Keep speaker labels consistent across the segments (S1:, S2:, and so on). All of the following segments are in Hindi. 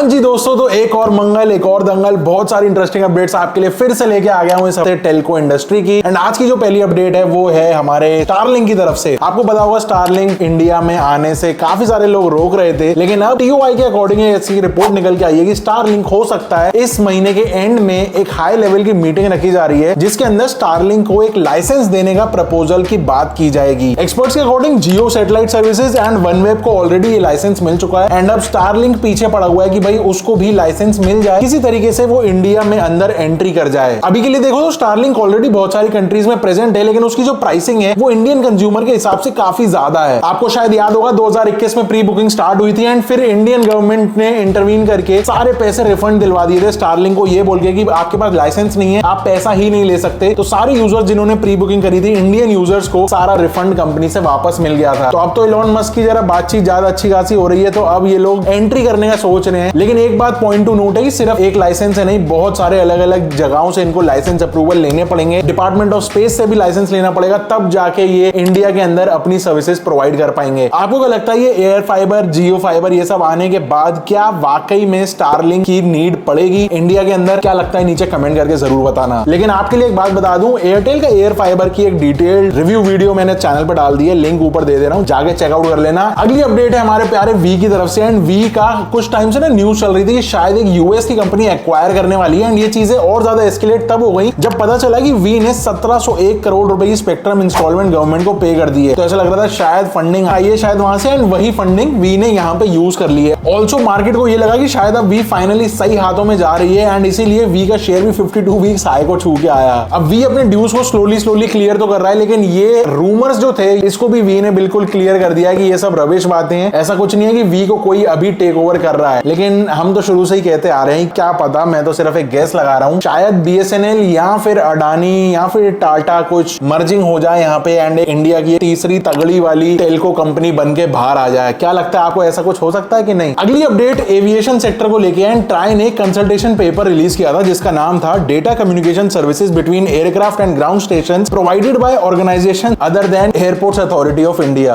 S1: जी दोस्तों, तो एक और मंगल, एक और दंगल, बहुत सारी इंटरेस्टिंग अपडेट्स आपके लिए फिर से लेके आ गया हूं इस हफ्ते टेलको इंडस्ट्री की। एंड आज की जो पहली अपडेट है वो है हमारे स्टारलिंक की तरफ से। आपको पता होगा स्टारलिंक इंडिया में आने से काफी सारे लोग रोक रहे थे, लेकिन अब टीओआई के अकॉर्डिंग ऐसी रिपोर्ट निकल के आई है कि स्टारलिंक हो सकता है इस महीने के एंड में एक हाई लेवल की मीटिंग रखी जा रही है, जिसके अंदर स्टारलिंक को एक लाइसेंस देने का प्रपोजल की बात की जाएगी। एक्सपर्ट्स के according Jio satellite services and OneWeb को ऑलरेडी ये लाइसेंस मिल चुका है, एंड अब स्टारलिंक पीछे पड़ा हुआ है कि भाई उसको भी लाइसेंस मिल जाए, किसी तरीके से वो इंडिया में अंदर एंट्री कर जाए। अभी के लिए देखो तो स्टारलिंक ऑलरेडी बहुत सारी कंट्रीज में प्रेजेंट है, लेकिन उसकी जो प्राइसिंग है वो इंडियन कंज्यूमर के हिसाब से काफी ज्यादा है। आपको शायद याद होगा 2021 में प्री बुकिंग स्टार्ट हुई थी एंड फिर इंडियन गवर्नमेंट ने इंटरवीन करके सारे पैसे रिफंड दिलवा दिए थे स्टारलिंक को, ये बोल के कि आपके पास लाइसेंस नहीं है, आप पैसा ही नहीं ले सकते। तो सारे यूजर्स जिन्होंने प्री बुकिंग करी थी, इंडियन यूजर्स को सारा रिफंड कंपनी से वापस मिल गया था। तो अब तो इलॉन मस्क की जरा बातचीत ज्यादा अच्छी खासी हो रही है, तो अब ये लोग एंट्री करने का सोच रहे हैं। लेकिन एक बात पॉइंट टू नोट है कि सिर्फ एक लाइसेंस है नहीं, बहुत सारे अलग अलग जगहों से इनको लाइसेंस अप्रूवल लेने पड़ेंगे। डिपार्टमेंट ऑफ स्पेस से भी लाइसेंस लेना पड़ेगा, तब जाके ये इंडिया के अंदर अपनी सर्विसेज प्रोवाइड कर पाएंगे। आपको क्या लगता है ये एयर फाइबर, जियो फाइबर ये सब आने के बाद क्या वाकई में स्टारलिंक की नीड पड़ेगी इंडिया के अंदर? क्या लगता है नीचे कमेंट करके जरूर बताना। लेकिन आपके लिए एक बात बता दूं, एयरटेल का एयर फाइबर की एक डिटेल्ड रिव्यू वीडियो मैंने चैनल पर डाल दी है, लिंक ऊपर दे रहा हूं, जाके चेकआउट कर लेना। अगली अपडेट है हमारे प्यारे वी की तरफ से, एंड वी का कुछ टाइम से ना न्यूज चल रही थी कि शायद एक यूएस की कंपनी एक्वायर करने वाली है, एंड ये चीजें और ज्यादा एस्केलेट तब हो गई जब पता चला कि वी ने 1701 करोड़ रुपए की स्पेक्ट्रम इंस्टॉलमेंट गवर्नमेंट को पे कर दी है। तो ऐसा लग रहा था शायद फंडिंग आई है शायद वहां से, एंड वही फंडिंग वी ने यहाँ पे यूज कर ली है। ऑल्सो मार्केट को ये लगा कि शायद अब वी फाइनली सही हाथों में जा रही है, एंड इसीलिए वी का शेयर भी 52 वीक्स हाई को छू के आया। अब वी अपने ड्यूज को स्लोली क्लियर तो कर रहा है, लेकिन ये रूमर्स जो थे इसको भी वी ने बिल्कुल क्लियर कर दिया कि ये सब रविश बातें हैं। ऐसा कुछ नहीं है कि वी को कोई अभी टेक ओवर कर रहा है, लेकिन हम तो शुरू से ही कहते आ रहे हैं, क्या पता, मैं तो सिर्फ एक गेस लगा रहा हूं, शायद बीएसएनएल या फिर अडानी या फिर टाटा कुछ मर्जिंग हो जाए यहाँ पे, एंड इंडिया की तीसरी तगड़ी वाली टेलको कंपनी बन के बाहर आ जाए। क्या लगता है आपको, ऐसा कुछ हो सकता है कि नहीं? अगली अपडेट एविएशन सेक्टर को लेके, एंड ट्राई ने कंसल्टेशन पेपर रिलीज किया था जिसका नाम था data communication services between aircraft and ground stations provided by organisation other than Airports Authority of India.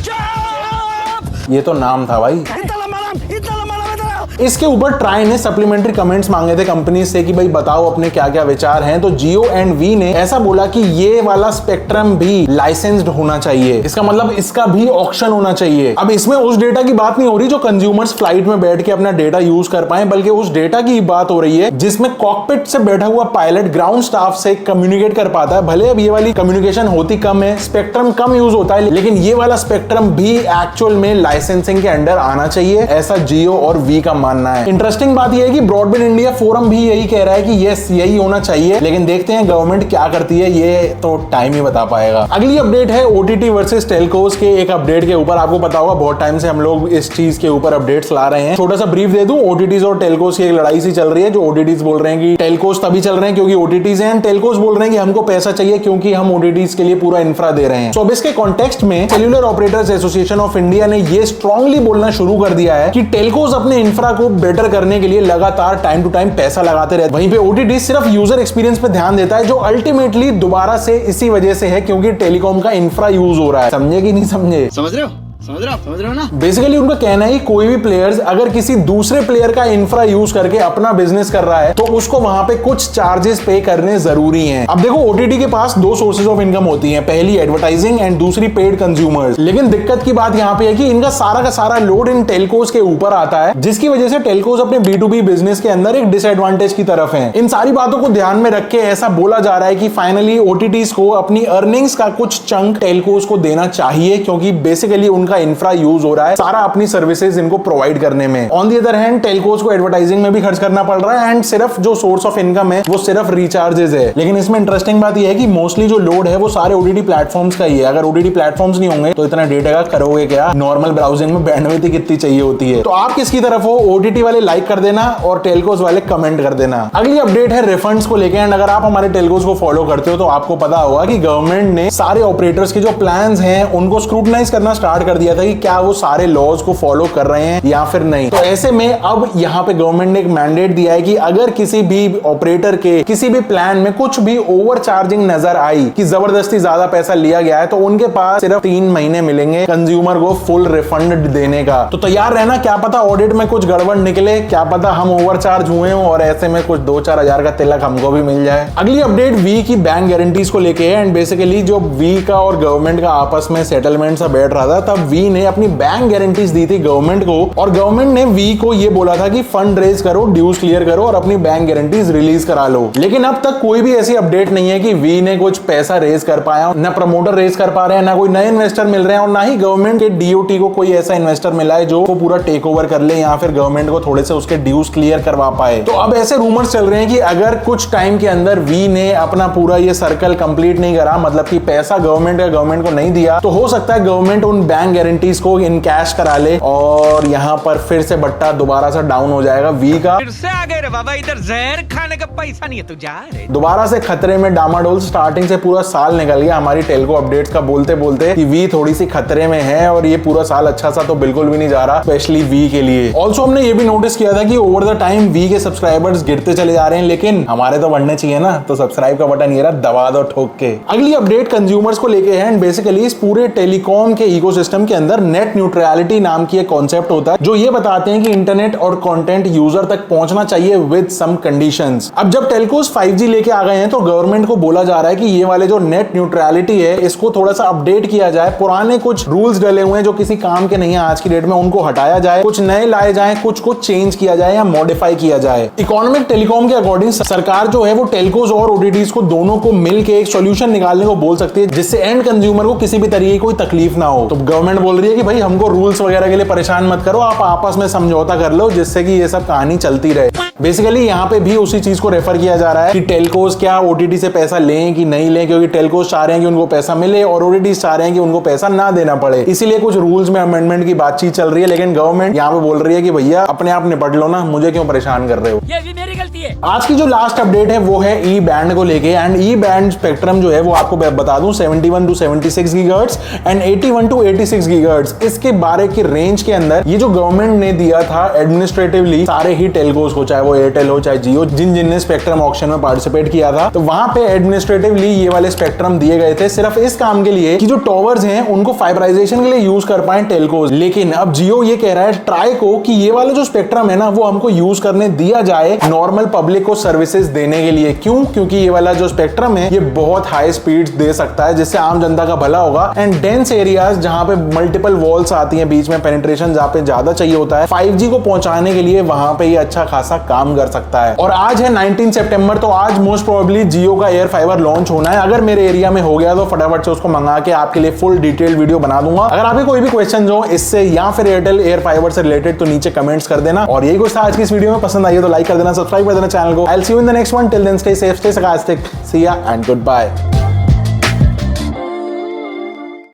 S1: ये तो नाम था भाई। इसके ऊपर ट्राई ने सप्लीमेंट्री कमेंट्स मांगे थे कंपनी से कि भाई बताओ अपने क्या क्या विचार हैं। तो जियो एंड वी ने ऐसा बोला कि ये वाला स्पेक्ट्रम भी लाइसेंस्ड होना चाहिए, इसका मतलब इसका भी ऑक्शन होना चाहिए। अब इसमें उस डेटा की बात नहीं हो रही जो कंज्यूमर्स फ्लाइट में बैठ के अपना डेटा यूज कर पाए, बल्कि उस डेटा की बात हो रही है जिसमें कॉकपिट से बैठा हुआ पायलट ग्राउंड स्टाफ से कम्युनिकेट कर पाता है। भले अब ये वाली कम्युनिकेशन होती कम है, स्पेक्ट्रम कम यूज होता है, लेकिन ये वाला स्पेक्ट्रम भी एक्चुअल में लाइसेंसिंग के अंडर आना चाहिए, ऐसा जियो और वी का मानना है। इंटरेस्टिंग बात यह है कि ब्रॉडबैंड इंडिया फोरम भी यही कह रहा है कि यस यही होना चाहिए, लेकिन देखते हैं गवर्नमेंट क्या करती है, ये तो टाइम ही बता पाएगा। अगली अपडेट है ओटीटी वर्सेस टेलकोस के एक अपडेट के ऊपर। आपको पता होगा बहुत टाइम से हम लोग इस चीज के ऊपर अपडेट्स ला रहे हैं। छोटा सा ब्रीफ दे दूं, ओटीटीज और टेलकोस की एक लड़ाई सी चल रही है। जो ओटीटीज बोल रहे हैं कि टेलकोस तभी चल रहे हैं क्योंकि ओटीटीज हैं, टेलकोस बोल रहे हैं कि हमको पैसा चाहिए क्योंकि हम ओटीटीज के लिए पूरा इंफ्रा दे रहे हैं। तो अब इसके कॉन्टेक्स्ट में cellular operators association of India ने ये स्ट्रांगली बोलना शुरू कर दिया है कि टेलकोस अपने इंफ्रा को बेटर करने के लिए लगातार टाइम टू टाइम पैसा लगाते रहते। वहीं पे ओटीटी सिर्फ यूजर एक्सपीरियंस पे ध्यान देता है, जो अल्टीमेटली दोबारा से इसी वजह से है क्योंकि टेलीकॉम का इंफ्रा यूज हो रहा है। समझे कि नहीं समझे? समझ रहे हो ना? बेसिकली उनका कहना है कोई भी प्लेयर्स अगर किसी दूसरे प्लेयर का इंफ्रा यूज करके अपना बिजनेस कर रहा है तो उसको वहां पे कुछ चार्जेस पे करने जरूरी हैं। अब देखो ओटीटी के पास दो सोर्सेज ऑफ इनकम होती हैं, पहली एडवर्टाइजिंग एंड दूसरी पेड कंज्यूमर्स। लेकिन दिक्कत की बात यहाँ पे है कि इनका सारा का सारा लोड इन टेलकोस के ऊपर आता है, जिसकी वजह से टेलकोस अपने B2B बिजनेस के अंदर एक डिसएडवांटेज की तरफ है। इन सारी बातों को ध्यान में रख के ऐसा बोला जा रहा है कि फाइनली ओटीटीज को अपनी अर्निंग्स का कुछ चंक टेलकोस को देना चाहिए, क्योंकि बेसिकली उनका इंफ्रा यूज हो रहा है सारा अपनी सर्विसेज इनको प्रोवाइड करने में। On the other hand telcos को एडवर्टाइजिंग में भी खर्च करना पड़ रहा है, एंड सिर्फ जो सोर्स ऑफ इनकम है वो सिर्फ रिचार्जेस है। लेकिन इसमें इंटरेस्टिंग बात यह है कि मोस्टली जो लोड है वो सारे ओटीटी प्लेटफॉर्म्स का ही है। अगर ओटीटी प्लेटफॉर्म्स नहीं होंगे तो इतना डेटा का करोगे क्या? नॉर्मल ब्राउजिंग में बैंडविड्थ ही कितनी चाहिए होती है। तो आप किसकी तरफ हो? ओटीटी वाले लाइक कर देना और टेलकोस वाले कमेंट कर देना। अगली अपडेट है रिफंड्स को लेकर, एंड अगर आप हमारे टेलकोस को फॉलो करते हो तो आपको पता होगा कि गवर्नमेंट ने सारे ऑपरेटर्स के जो प्लान्स हैं उनको स्क्रूटनाइज करना स्टार्ट कर कर दिया था कि क्या वो सारे लॉज को फॉलो कर रहे हैं या फिर नहीं। तो ऐसे में अब यहाँ पे गवर्नमेंट ने एक मैंडेट दिया है कि अगर किसी भी ऑपरेटर के किसी भी प्लान में कुछ भी ओवर चार्जिंग नजर आई, कि जबरदस्ती ज्यादा पैसा लिया गया है, तो उनके पास सिर्फ 3 महीने मिलेंगे कंज्यूमर को फुल रिफंड देने का। तो तैयार रहना, क्या पता ऑडिट में कुछ गड़बड़ निकले, क्या पता हम ओवरचार्ज हुए हों और ऐसे में कुछ 2-4 हजार का तिलक हमको भी मिल जाए। अगली अपडेट वी की बैंक गारंटीज को लेके है। एंड बेसिकली जो वी का और गवर्नमेंट का आपस में सेटलमेंट सा बैठ रहा था, तब वी ने अपनी बैंक गारंटीज दी थी गवर्नमेंट को, और गवर्नमेंट ने वी को ये बोला था कि फंड रेज करो, ड्यूज क्लियर करो और अपनी बैंक गारंटीज रिलीज करा लो। लेकिन अब तक कोई भी ऐसी अपडेट नहीं है कि वी ने कुछ पैसा रेज कर पाया, ना प्रमोटर रेज कर पा रहे हैं, ना कोई नए इन्वेस्टर मिल रहे हैं, और ना ही गवर्नमेंट के डीओटी को कोई ऐसा इन्वेस्टर मिला है जो पूरा टेक ओवर कर ले या फिर गवर्नमेंट को थोड़े से उसके ड्यूज क्लियर करवा पाए। तो अब ऐसे रूमर्स चल रहे हैं कि अगर कुछ टाइम के अंदर वी ने अपना पूरा ये सर्कल कंप्लीट नहीं करा, मतलब कि पैसा गवर्नमेंट को नहीं दिया, तो हो सकता है गवर्नमेंट उन बैंक गारंटीज को इन कैश करा ले और यहाँ पर फिर से बट्टा दोबारा से डाउन हो जाएगा वी का।
S2: फिर से आ गए रे बाबा, इधर जहर खाने का पैसा नहीं है, तू जा रे।
S1: दोबारा से खतरे में डामाडोल। स्टार्टिंग से पूरा साल निकल गया हमारी टेलको अपडेट्स का बोलते बोलते कि वी थोड़ी सी खतरे में है, और ये पूरा साल अच्छा सा तो बिल्कुल भी नहीं जा रहा, स्पेशली वी के लिए। ऑल्सो हमने ये भी नोटिस किया था कि ओवर द टाइम वी के सब्सक्राइबर्स गिरते चले जा रहे हैं, लेकिन हमारे तो बढ़ने चाहिए ना, तो सब्सक्राइब का बटन ये रहा, दबा दो ठोक के। अगली अपडेट कंज्यूमर्स को लेके है। एंड बेसिकली इस पूरे टेलीकॉम के इकोसिस्टम के अंदर नेट न्यूट्रलिटी नाम की एक कॉन्सेप्ट होता है, जो ये बताते हैं कि इंटरनेट और कंटेंट यूजर तक पहुंचना चाहिए विद सम कंडीशंस। अब जब टेलकोस 5G लेके आ गए हैं, तो गवर्नमेंट को बोला जा रहा है कि ये वाले जो नेट न्यूट्रलिटी है, इसको थोड़ा सा अपडेट किया जाए। पुराने कुछ रूल्स डले हुए हैं जो किसी काम के नहीं है आज की डेट में, उनको हटाया जाए, कुछ नए लाए जाए, कुछ को चेंज किया जाए या मॉडिफाई किया जाए। इकोनॉमिक टेलीकॉम के अकॉर्डिंग सरकार जो है वो टेलकोस और ओटीटीज को दोनों को मिलकर एक सॉल्यूशन निकालने को बोल सकती है, जिससे एंड कंज्यूमर को किसी भी तरीके की कोई तकलीफ ना हो। तो गवर्नमेंट बोल रही है कि भाई हमको रूल्स वगैरह के लिए परेशान मत करो, आप आपस में समझौता कर लो, जिससे कि ये सब कहानी चलती रहे। बेसिकली यहाँ पे भी उसी चीज को रेफर किया जा रहा है कि टेलकोस क्या ओटीटी से पैसा लें कि नहीं लें, क्योंकि टेलकोस चाह रहे हैं कि उनको पैसा मिले और ओटीटीज चाह रहे हैं कि उनको पैसा ना देना पड़े। इसीलिए कुछ रूल्स में अमेंडमेंट की बातचीत चल रही है, लेकिन गवर्नमेंट यहाँ पे बोल रही है कि भैया अपने आप निपट लो ना, मुझे क्यों परेशान कर रहे हो।
S2: ये भी मेरी गलती है।
S1: आज की जो लास्ट अपडेट है वो है ई बैंड को लेके। एंड ई बैंड स्पेक्ट्रम जो है वो आपको बता दूं 71 to 76 gigahertz and 81 to 86 gigahertz, इसके 12 की रेंज के अंदर ये जो गवर्नमेंट ने दिया था एडमिनिस्ट्रेटिवली सारे ही टेलकोस को, चाहे वो एयरटेल हो चाहे जियो, जिन ने स्पेक्ट्रम ऑक्शन में पार्टिसिपेट किया था, तो वहां पे एडमिनिस्ट्रेटिवली ये वाले स्पेक्ट्रम दिए गए थे सिर्फ इस काम के लिए कि जो टॉवर्स हैं उनको फाइबराइजेशन के लिए यूज कर पाए टेलकोस। लेकिन अब जियो ये कह रहा है ट्राई को कि ये वाला जो स्पेक्ट्रम है ना वो हमको यूज करने दिया जाए नॉर्मल पब्लिक को सर्विसेज देने के लिए। क्यों? क्योंकि ये वाला जो स्पेक्ट्रम है ये बहुत हाई स्पीड दे सकता है, जिससे आम जनता का भला होगा। एंड डेंस एरियाज जहां पे मल्टीपल वॉल्स आती हैं बीच में, पेनिट्रेशन जहां पे ज्यादा चाहिए होता है 5G को पहुंचाने के लिए, वहां पे ये अच्छा खासा काम कर सकता है। और आज है 19 सितंबर, तो आज मोस्ट प्रोबेबली जियो का एयर फाइबर लॉन्च होना है। अगर मेरे एरिया में हो गया तो फटाफट से उसको मंगा के आपके लिए फुल डिटेल्ड वीडियो बना दूंगा। अगर आपके कोई भी क्वेश्चन हो इससे या फिर एयरटेल एयर फाइबर से रिलेटेड, तो नीचे कमेंट्स कर देना। और यही कुछ था आज की इस वीडियो में, पसंद आई है तो लाइक कर देना, सब्सक्राइब कर देना चैनल को। I will see you in the next one. Till then stay safe, stay sarcastic, see ya and goodbye।